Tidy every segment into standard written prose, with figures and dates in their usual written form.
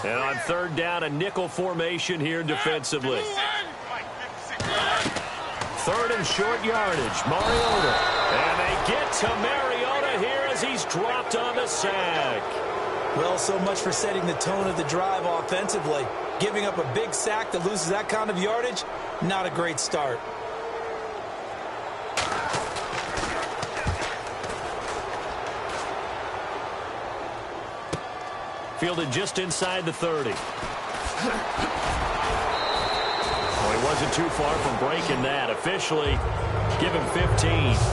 And on third down, a nickel formation here defensively. Third and short yardage, Mariota. And they get to Mariota here as he's dropped on the sack. Well, so much for setting the tone of the drive offensively. Giving up a big sack that loses that kind of yardage, not a great start. Fielded just inside the 30. Well, he wasn't too far from breaking that. Officially, give him 15.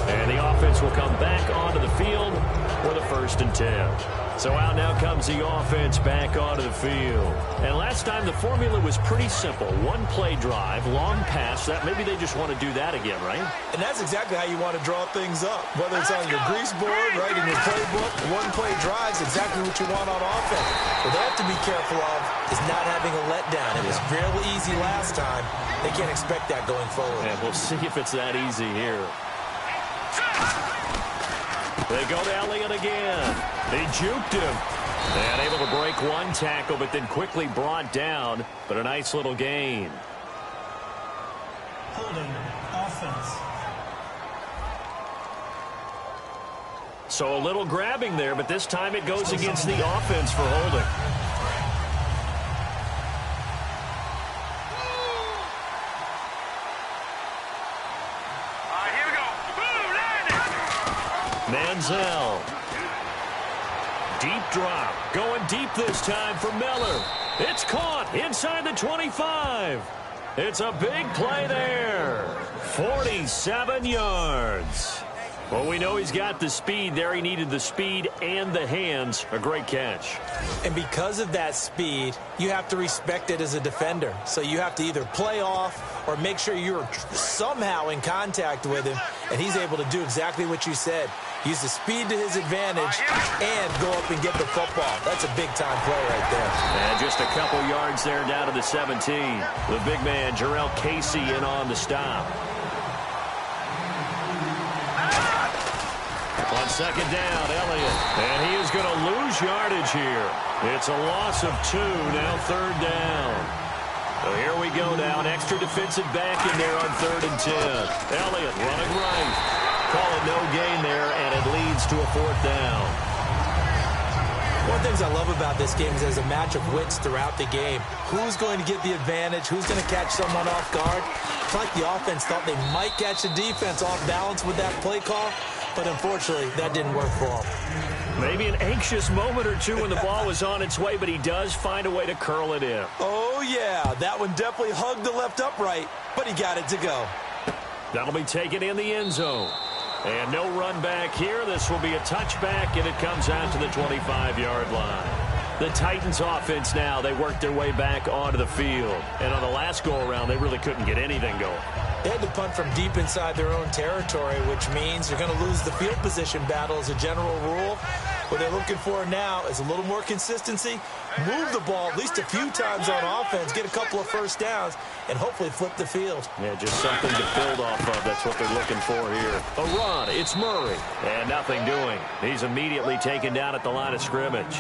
And the offense will come back onto the field for the 1st and 10. So out now comes the offense back onto the field. And last time the formula was pretty simple. One play drive, long pass. That maybe they just want to do that again, right? And that's exactly how you want to draw things up. Whether it's on your grease board, right, in your playbook, one play drive is exactly what you want on offense. What they have to be careful of is not having a letdown. It was real easy last time. They can't expect that going forward. And we'll see if it's that easy here. They go to Elliott again. They juked him. And able to break one tackle, but then quickly brought down. But a nice little gain. Holding offense. So a little grabbing there, but this time it goes against the offense for holding. Manziel. Deep drop. Going deep this time for Miller. It's caught inside the 25. It's a big play there. 47 yards. Well, we know he's got the speed there. He needed the speed and the hands. A great catch. And because of that speed, you have to respect it as a defender. So you have to either play off or make sure you're somehow in contact with him. And he's able to do exactly what you said. Use the speed to his advantage and go up and get the football. That's a big-time play right there. And just a couple yards there down to the 17. The big man, Jarrell Casey, in on the stop. On second down, Elliott. And he is going to lose yardage here. It's a loss of 2, now third down. So here we go now, an extra defensive back in there on 3rd and 10. Elliott running right. Call it no gain there, and it leads to a 4th down. One of the things I love about this game is there's a match of wits throughout the game. Who's going to get the advantage? Who's going to catch someone off guard? It's like the offense thought they might catch the defense off balance with that play call, but unfortunately, that didn't work for them. Maybe an anxious moment or two when the ball was on its way, but he does find a way to curl it in. Oh, yeah. That one definitely hugged the left upright, but he got it to go. That'll be taken in the end zone. And no run back here. This will be a touchback, and it comes out to the 25-yard line. The Titans offense now, they worked their way back onto the field. And on the last go-around, they really couldn't get anything going. They had to punt from deep inside their own territory, which means you're going to lose the field position battle as a general rule. What they're looking for now is a little more consistency, move the ball at least a few times on offense, get a couple of first downs, and hopefully flip the field. Yeah, just something to build off of. That's what they're looking for here. A run. It's Murray. And nothing doing. He's immediately taken down at the line of scrimmage.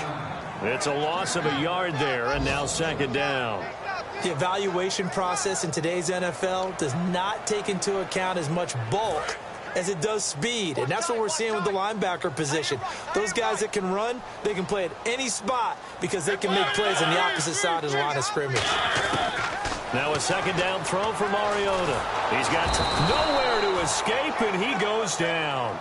It's a loss of a yard there, and now second down. The evaluation process in today's NFL does not take into account as much bulk as it does speed, and that's what we're seeing with the linebacker position. Those guys that can run, they can play at any spot because they can make plays on the opposite side of the line of scrimmage. Now a second down throw for Mariota. He's got nowhere to escape, and he goes down.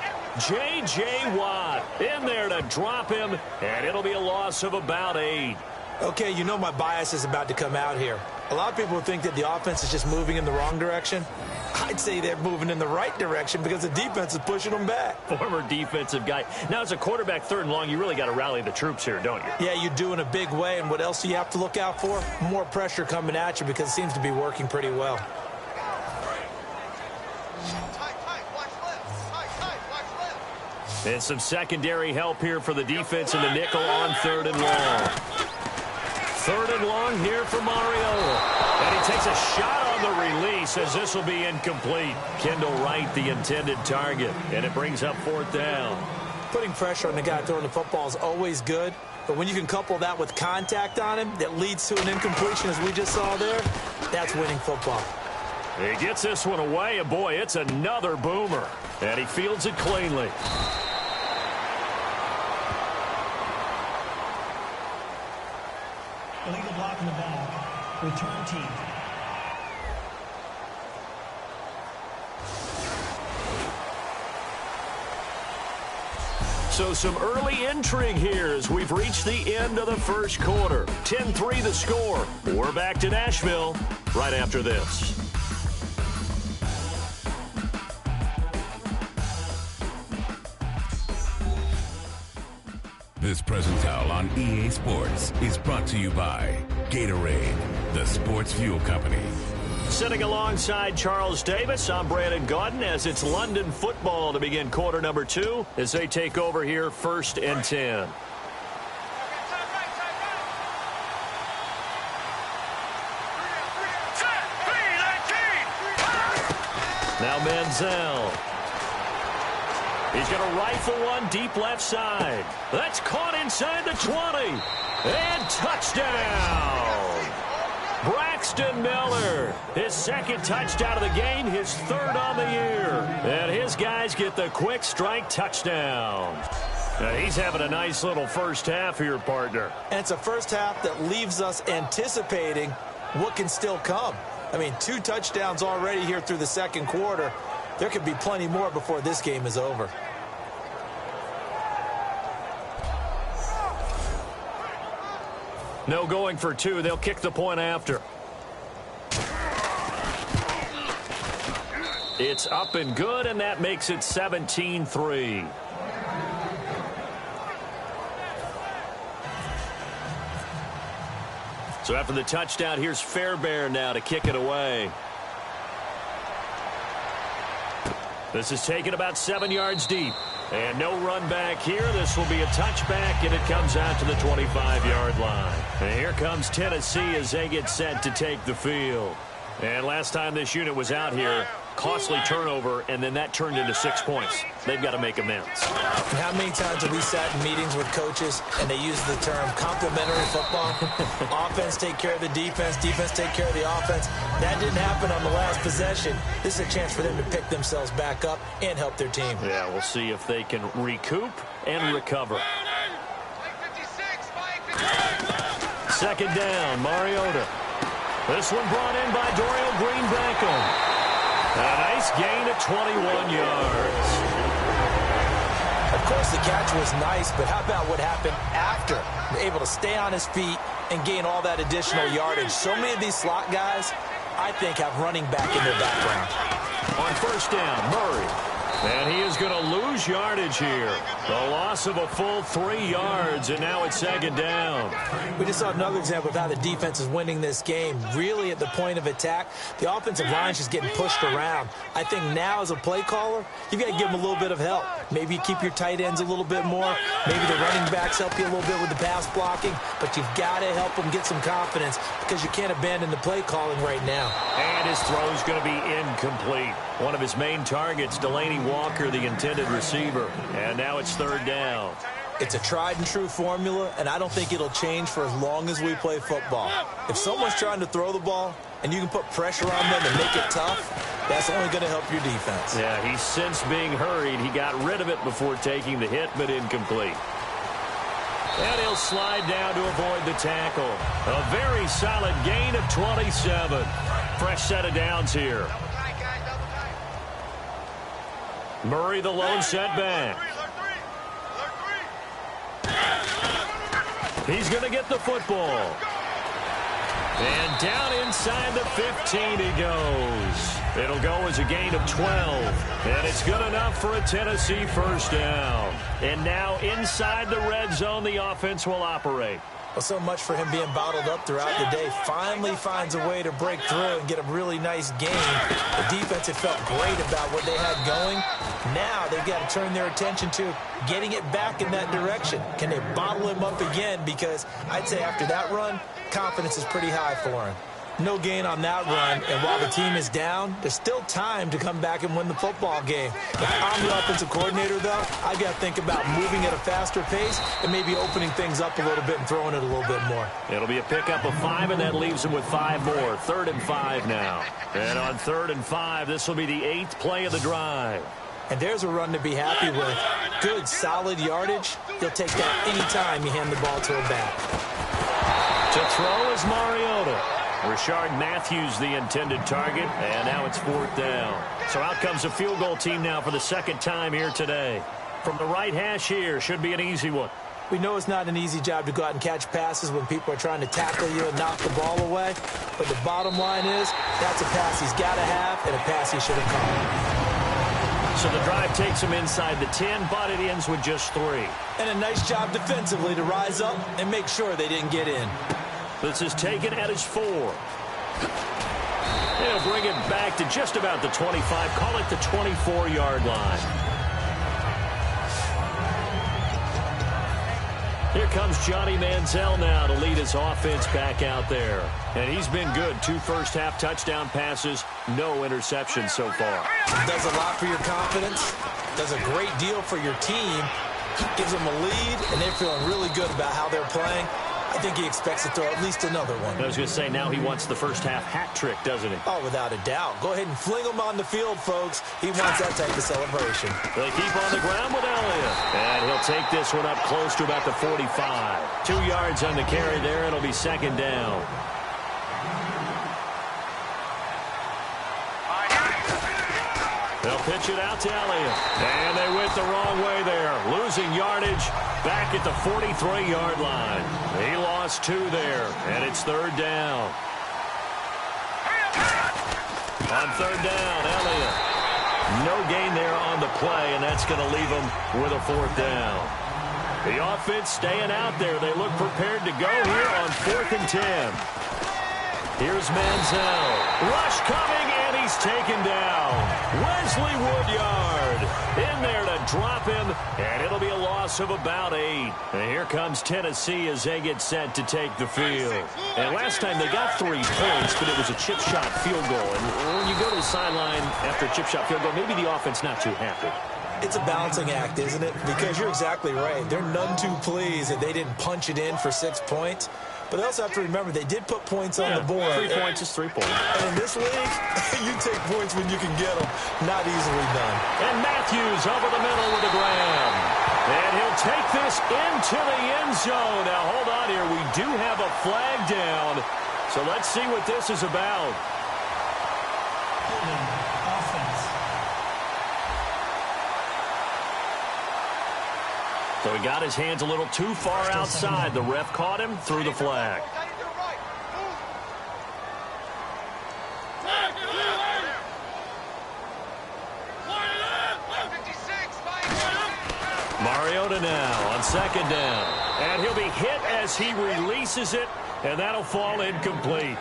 J.J. Watt in there to drop him, and it'll be a loss of about 8. Okay, you know my bias is about to come out here. A lot of people think that the offense is just moving in the wrong direction. I'd say they're moving in the right direction because the defense is pushing them back. Former defensive guy. Now, as a quarterback, 3rd and long, you really got to rally the troops here, don't you? Yeah, you do in a big way. And what else do you have to look out for? More pressure coming at you because it seems to be working pretty well. And some secondary help here for the defense in the nickel on 3rd and long. 3rd and long here for Mariota. And he takes a shot on the release as this will be incomplete. Kendall Wright, the intended target. And it brings up 4th down. Putting pressure on the guy throwing the football is always good, But when you can couple that with contact on him that leads to an incompletion, as we just saw there, that's winning football. He gets this one away, and boy, it's another boomer. And he fields it cleanly. Illegal block in the back. Return team. So some early intrigue here as we've reached the end of the first quarter. 10-3 the score. We're back to Nashville right after this. This Presentile on EA Sports is brought to you by Gatorade, the sports fuel company. Sitting alongside Charles Davis, I'm Brandon Gaudin as it's London football to begin quarter number 2 as they take over here 1st and 10. Now Manziel. He's going to rifle one deep left side. That's caught inside the 20. And touchdown. Braxton Miller, his second touchdown of the game, his 3rd on the year. And his guys get the quick strike touchdown. Now he's having a nice little first half here, partner. And it's a first half that leaves us anticipating what can still come. I mean, 2 touchdowns already here through the second quarter. There could be plenty more before this game is over. No going for 2. They'll kick the point after. It's up and good, and that makes it 17-3. So after the touchdown, here's Fairbairn now to kick it away. This is taken about 7 yards deep. And no run back here. This will be a touchback, and it comes out to the 25-yard line. And here comes Tennessee as they get set to take the field. And last time this unit was out here, costly turnover, and then that turned into 6 points. They've got to make amends. And how many times have we sat in meetings with coaches and they use the term complementary football? Offense take care of the defense, defense take care of the offense. That didn't happen on the last possession. This is a chance for them to pick themselves back up and help their team. Yeah, we'll see if they can recoup and recover. 2nd down, Mariota. This one brought in by Dorial Green-Beckham. A nice gain of 21 yards. Of course, the catch was nice, but how about what happened after? Able to stay on his feet and gain all that additional yardage. So many of these slot guys, I think, have running back in their background. On 1st down, Murray. And he is going to lose yardage here. The loss of a full 3 yards, and now it's 2nd down. We just saw another example of how the defense is winning this game. Really at the point of attack, the offensive line is just getting pushed around. I think now as a play caller, you've got to give them a little bit of help. Maybe you keep your tight ends a little bit more. Maybe the running backs help you a little bit with the pass blocking. But you've got to help them get some confidence because you can't abandon the play calling right now. And his throw is going to be incomplete. One of his main targets, Delaney Walker, the intended receiver. And now it's 3rd down. It's a tried-and-true formula, and I don't think it'll change for as long as we play football. If someone's trying to throw the ball and you can put pressure on them and make it tough, that's only going to help your defense. Yeah, he's since being hurried. He got rid of it before taking the hit, but incomplete. And he'll slide down to avoid the tackle. A very solid gain of 27. Fresh set of downs here. Murray, the lone setback. He's going to get the football. And down inside the 15 he goes. It'll go as a gain of 12. And it's good enough for a Tennessee 1st down. And now inside the red zone, the offense will operate. Well, so much for him being bottled up throughout the day. Finally finds a way to break through and get a really nice game. The defense had felt great about what they had going. Now they've got to turn their attention to getting it back in that direction. Can they bottle him up again? Because I'd say after that run, confidence is pretty high for him. No gain on that run, and while the team is down, there's still time to come back and win the football game. If I'm the offensive coordinator, though, I've got to think about moving at a faster pace and maybe opening things up a little bit and throwing it a little bit more. It'll be a pickup of 5, and that leaves them with 5 more. 3rd and 5 now. And on 3rd and 5, this will be the 8th play of the drive. And there's a run to be happy with. Good, solid yardage. You'll take that any time you hand the ball to a back. To throw is Mariota. Rashard Matthews the intended target, and now it's 4th down. So out comes a field goal team now for the 2nd time here today. From the right hash here, should be an easy one. We know it's not an easy job to go out and catch passes when people are trying to tackle you and knock the ball away. But the bottom line is, that's a pass he's got to have and a pass he should have caught. So the drive takes him inside the 10, but it ends with just 3. And a nice job defensively to rise up and make sure they didn't get in. This is taken at his 4. They'll bring it back to just about the 25, call it the 24-yard line. Here comes Johnny Manziel now to lead his offense back out there. And he's been good. 2 first-half touchdown passes, no interceptions so far. Does a lot for your confidence, does a great deal for your team, gives them a lead, and they're feeling really good about how they're playing. I think he expects to throw at least another one. I was going to say, now he wants the first-half hat trick, doesn't he? Oh, without a doubt. Go ahead and fling him on the field, folks. He wants that type of celebration. They keep on the ground with Elliott. And he'll take this one up close to about the 45. 2 yards on the carry there. It'll be 2nd down. They'll pitch it out to Elliott. And they went the wrong way there. Losing yardage back at the 43-yard line. He lost 2 there, and it's 3rd down. On 3rd down, Elliott. No gain there on the play, and that's going to leave him with a 4th down. The offense staying out there. They look prepared to go here on 4th and 10. Here's Manziel. Rush coming, and he's taken down. Wesley Woodyard in there to drop him, and it'll be a loss of about 8. And here comes Tennessee as they get set to take the field. And last time they got 3 points, but it was a chip shot field goal. And when you go to the sideline after a chip shot field goal, maybe the offense not too happy. It's a balancing act, isn't it? Because you're exactly right. They're none too pleased that they didn't punch it in for 6 points. But they also have to remember they did put points on the board. 3 points is 3 points. And in this league, you take points when you can get them. Not easily done. And Matthews over the middle with a grab. And he'll take this into the end zone. Now, hold on here. We do have a flag down. So let's see what this is about. Offense. So he got his hands a little too far outside. The ref caught him, threw the flag. Mariota now on 2nd down. And he'll be hit as he releases it, and that'll fall incomplete.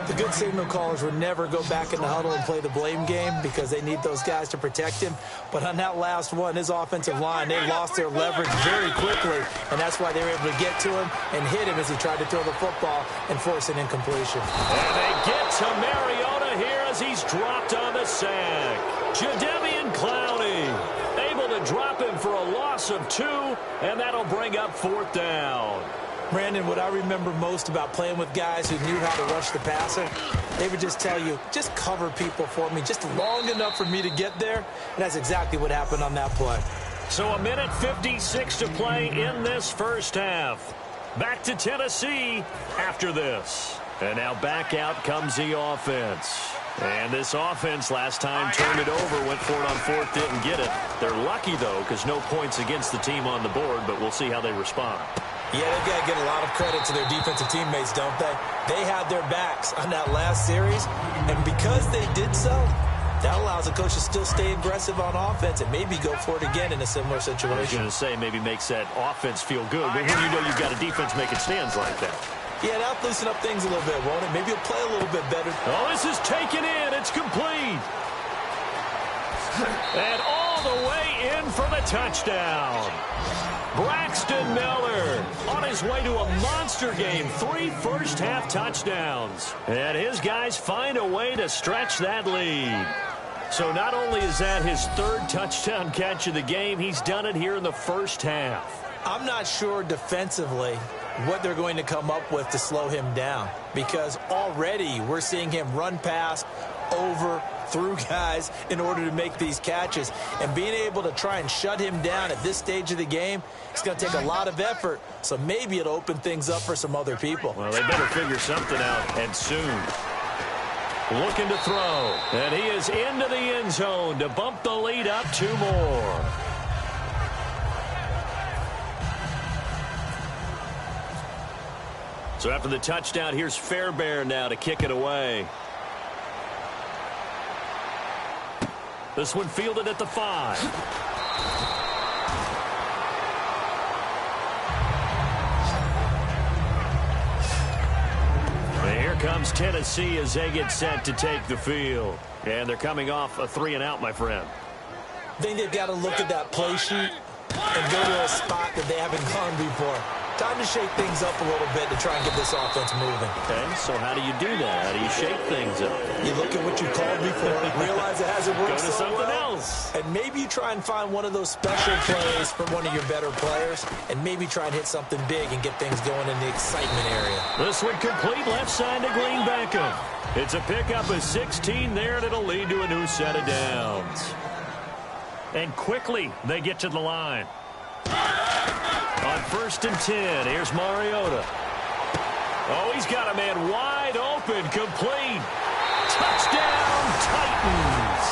The good signal callers would never go back in the huddle and play the blame game because they need those guys to protect him. But on that last one, his offensive line, they lost their leverage very quickly, and that's why they were able to get to him and hit him as he tried to throw the football and force an incompletion. And they get to Mariota here as he's dropped on the sack. Jadeveon Clowney able to drop him for a loss of 2, and that'll bring up 4th down. Brandon, what I remember most about playing with guys who knew how to rush the passer, they would just tell you, just cover people for me, just long enough for me to get there. And that's exactly what happened on that play. So 1:56 to play in this first half. Back to Tennessee after this. And now back out comes the offense. And this offense last time turned it over, went for it on 4th, didn't get it. They're lucky, though, because no points against the team on the board, but we'll see how they respond. Yeah, they've got to give a lot of credit to their defensive teammates, don't they? They had their backs on that last series, and because they did so, that allows the coach to still stay aggressive on offense and maybe go for it again in a similar situation. I was going to say maybe makes that offense feel good, but when you know you've got a defense making stands like that. Yeah, that'll loosen up things a little bit, won't it? Maybe he'll play a little bit better. Oh, this is taken in. It's complete. And all all the way in for the touchdown. Braxton Miller on his way to a monster game, 3 first-half touchdowns. And his guys find a way to stretch that lead. So not only is that his 3rd touchdown catch of the game, he's done it here in the first half. I'm not sure defensively what they're going to come up with to slow him down, because already we're seeing him run past, over, through guys in order to make these catches. And being able to try and shut him down at this stage of the game, it's going to take a lot of effort. So maybe it'll open things up for some other people. Well, they better figure something out, and soon. Looking to throw, and he is into the end zone to bump the lead up 2 more. So after the touchdown, here's Fairbairn now to kick it away. This one fielded at the 5. And here comes Tennessee as they get set to take the field. And they're coming off a 3-and-out, my friend. I think they've got to look at that play sheet and go to a spot that they haven't gone before. Time to shake things up a little bit to try and get this offense moving. Okay, so how do you do that? How do you shake things up? You look at what you called before, realize it hasn't worked Go to so something well, else. and maybe you try and find one of those special plays from one of your better players, and maybe try and hit something big and get things going in the excitement area. This one complete left side to Green Beckham. It's a pickup of 16 there, and it'll lead to a new set of downs. And quickly, they get to the line. On 1st and 10, here's Mariota. Oh, he's got a man wide open, complete. Touchdown, Titans.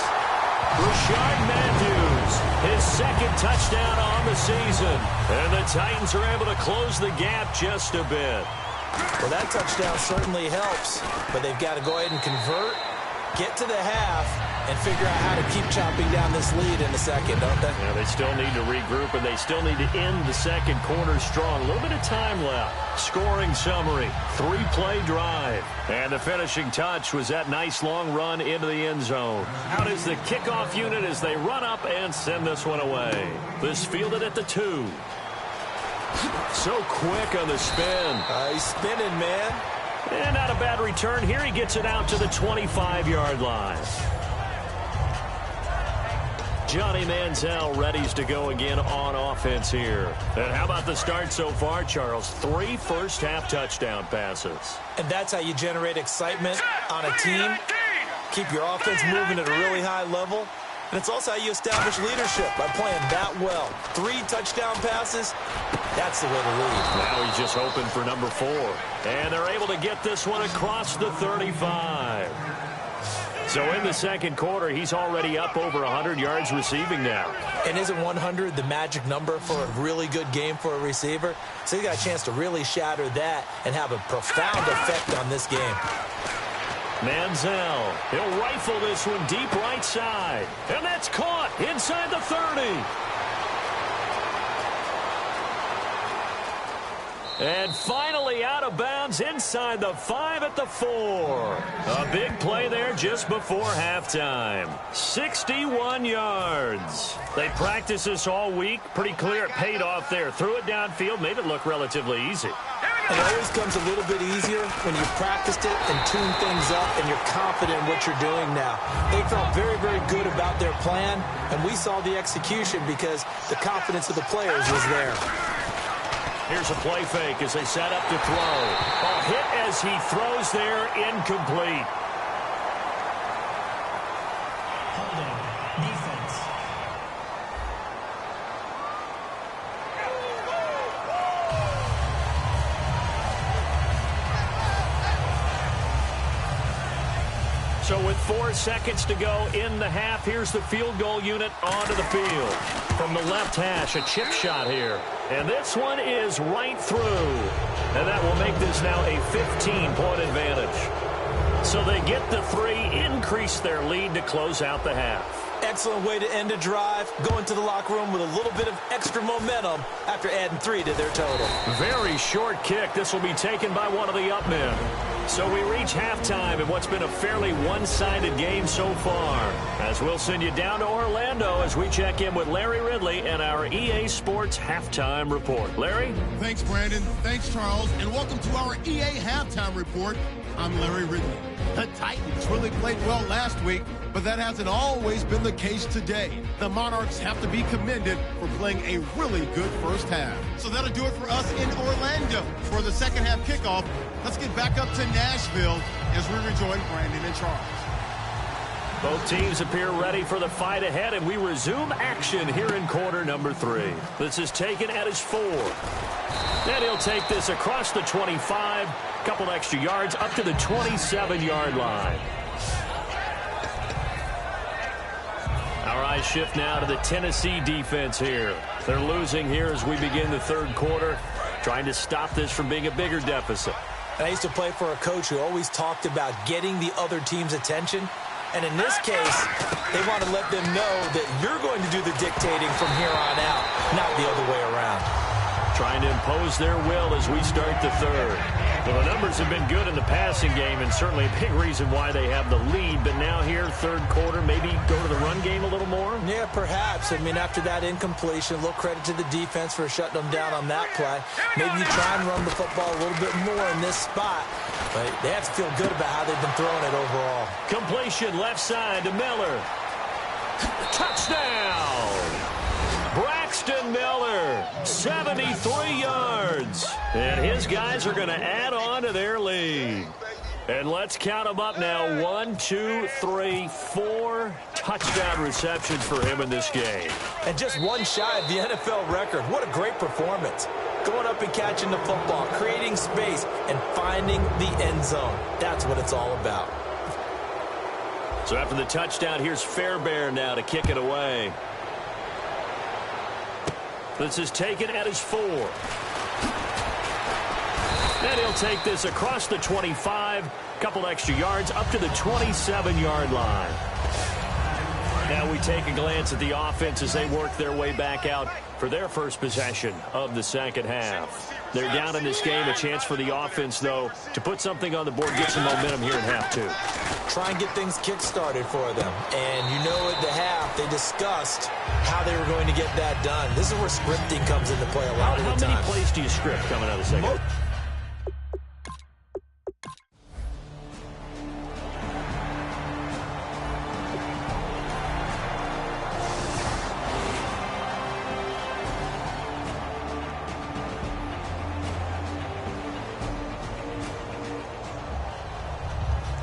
Rashard Matthews, his 2nd touchdown on the season. And the Titans are able to close the gap just a bit. Well, that touchdown certainly helps, but they've got to go ahead and convert, get to the half, and figure out how to keep chopping down this lead in the second, don't they? Yeah, they still need to regroup, and they still need to end the second quarter strong. A little bit of time left. Scoring summary, 3-play drive. And the finishing touch was that nice long run into the end zone. Out is the kickoff unit as they run up and send this one away. This fielded at the 2. So quick on the spin. He's spinning, man. And not a bad return here. He gets it out to the 25-yard line. Johnny Manziel readies to go again on offense here. And how about the start so far, Charles? 3 first-half touchdown passes. And that's how you generate excitement on a team. Keep your offense moving at a really high level. And it's also how you establish leadership, by playing that well. 3 touchdown passes, that's the way to lead. Now he's just hoping for number 4. And they're able to get this one across the 35. So in the second quarter, he's already up over 100 yards receiving now. And isn't 100 the magic number for a really good game for a receiver? So he got a chance to really shatter that and have a profound effect on this game. Manziel, he'll rifle this one deep right side. And that's caught inside the 30. And finally out of bounds inside the 5 at the 4. A big play there just before halftime. 61 yards. They practiced this all week. Pretty clear it paid off there. Threw it downfield, made it look relatively easy. It always comes a little bit easier when you've practiced it and tuned things up and you're confident in what you're doing now. They felt very, very good about their plan, and we saw the execution because the confidence of the players was there. Here's a play fake as they set up to throw. A hit as he throws there, incomplete. Holding. Defense. So with 4 seconds to go in the half, here's the field goal unit onto the field. From the left hash, a chip shot here. And this one is right through. And that will make this now a 15-point advantage. So they get the 3, increase their lead to close out the half. Excellent way to end a drive. Go into the locker room with a little bit of extra momentum after adding 3 to their total. Very short kick. This will be taken by one of the up men. So we reach halftime in what's been a fairly one-sided game so far. As we'll send you down to Orlando as we check in with Larry Ridley and our EA Sports Halftime Report. Larry? Thanks, Brandon. Thanks, Charles. And welcome to our EA Halftime Report. I'm Larry Ridley. The Titans really played well last week, but that hasn't always been the case today. The Monarchs have to be commended for playing a really good first half. So that'll do it for us in Orlando. For the second half kickoff, let's get back up to Nashville as we rejoin Brandon and Charles. Both teams appear ready for the fight ahead, and we resume action here in quarter number 3. This is taken at his 4. And he'll take this across the 25, couple extra yards up to the 27-yard line. Our eyes shift now to the Tennessee defense here. They're losing here as we begin the third quarter, trying to stop this from being a bigger deficit. And I used to play for a coach who always talked about getting the other team's attention. And in this case, they want to let them know that you're going to do the dictating from here on out, not the other way around. Trying to impose their will as we start the third. Well, the numbers have been good in the passing game, and certainly a big reason why they have the lead. But now here, third quarter, maybe go to the run game a little more? Yeah, perhaps. I mean, after that incompletion, a little credit to the defense for shutting them down on that play. Maybe you try and run the football a little bit more in this spot. But they have to feel good about how they've been throwing it overall. Completion left side to Miller. Touchdown! Braxton Miller, 73 yards. And his guys are going to add on to their lead. And let's count them up now. 1, 2, 3, 4 touchdown receptions for him in this game. And just one shy of the NFL record. What a great performance. Going up and catching the football, creating space, and finding the end zone. That's what it's all about. So after the touchdown, here's Fairbairn now to kick it away. This is taken at his 4. And he'll take this across the 25, couple extra yards up to the 27-yard line. Now we take a glance at the offense as they work their way back out for their first possession of the second half. They're down in this game. A chance for the offense, though, to put something on the board, get some momentum here in half 2. Try and get things kick-started for them. And you know at the half, they discussed how they were going to get that done. This is where scripting comes into play a lot of the time. How many plays do you script coming out of the second?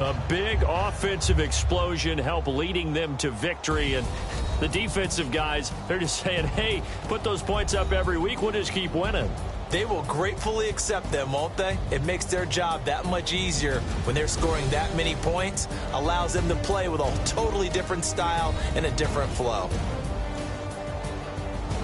A big offensive explosion helped leading them to victory. And the defensive guys, they're just saying, hey, put those points up every week. We'll just keep winning. They will gratefully accept them, won't they? It makes their job that much easier when they're scoring that many points. Allows them to play with a totally different style and a different flow.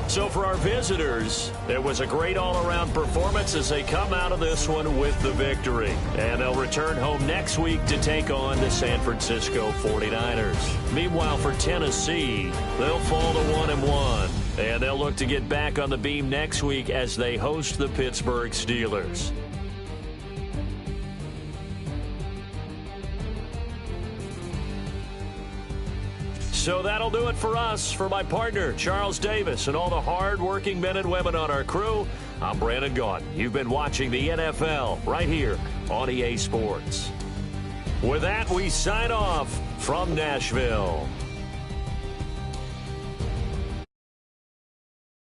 So for our visitors, it was a great all-around performance as they come out of this one with the victory. And they'll return home next week to take on the San Francisco 49ers. Meanwhile, for Tennessee, they'll fall to 1-1. And they'll look to get back on the beam next week as they host the Pittsburgh Steelers. So that'll do it for us. For my partner, Charles Davis, and all the hard-working men and women on our crew, I'm Brandon Gaudin. You've been watching the NFL right here on EA Sports. With that, we sign off from Nashville.